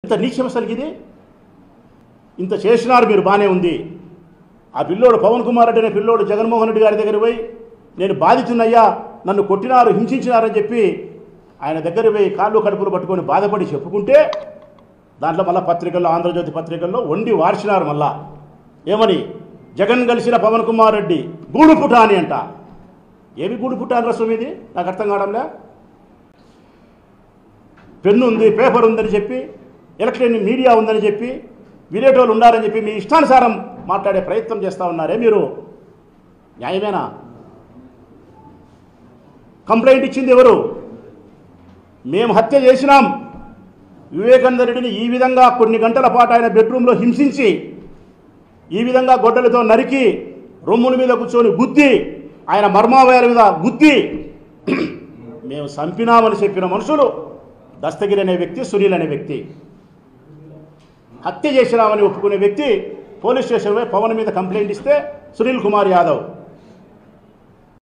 ఇంత నీచం అసలు ఇది ఇంత చేసినారు మీరు బాగానే ఉంది. ఆ పిల్లోడు పవన్ కుమార్ రెడ్డి అనే పిల్లోడు జగన్మోహన్ రెడ్డి గారి దగ్గర పోయి నేను బాధితున్నయ్యా, నన్ను కొట్టినారు, హింసించినారని చెప్పి ఆయన దగ్గర పోయి కాళ్ళు కడుపులు పట్టుకొని బాధపడి చెప్పుకుంటే దాంట్లో మళ్ళీ పత్రికల్లో, ఆంధ్రజ్యోతి పత్రికల్లో వండి వార్చినారు. మళ్ళా ఏమని, జగన్ కలిసిన పవన్ కుమార్ రెడ్డి గూడు పుటాని అంట. ఏమి గూడు పుటాని రసం ఇది నాకు అర్థం కావడంలే. పెన్ను ఉంది, పేపర్ ఉందని చెప్పి, ఎలక్ట్రానిక్ మీడియా ఉందని చెప్పి, విలేటోళ్ళు ఉండాలని చెప్పి మీ ఇష్టానుసారం మాట్లాడే ప్రయత్నం చేస్తూ ఉన్నారే మీరు. న్యాయమేనా? కంప్లైంట్ ఇచ్చింది ఎవరు? మేము హత్య చేసినాం. వివేకానంద రెడ్డిని ఈ విధంగా కొన్ని గంటల పాటు ఆయన బెడ్రూమ్లో హింసించి, ఈ విధంగా గొడ్డలతో నరికి, రొమ్ముల మీద కూర్చొని గుద్ది, ఆయన మర్మావయాల మీద గుద్ది మేము చంపినామని చెప్పిన మనుషులు దస్తగిరి అనే వ్యక్తి, సునీల్ అనే వ్యక్తి. హత్య చేసినామని ఒప్పుకునే వ్యక్తి పోలీస్ స్టేషన్ పవన్ మీద కంప్లైంట్ ఇస్తే సునీల్ కుమార్ యాదవ్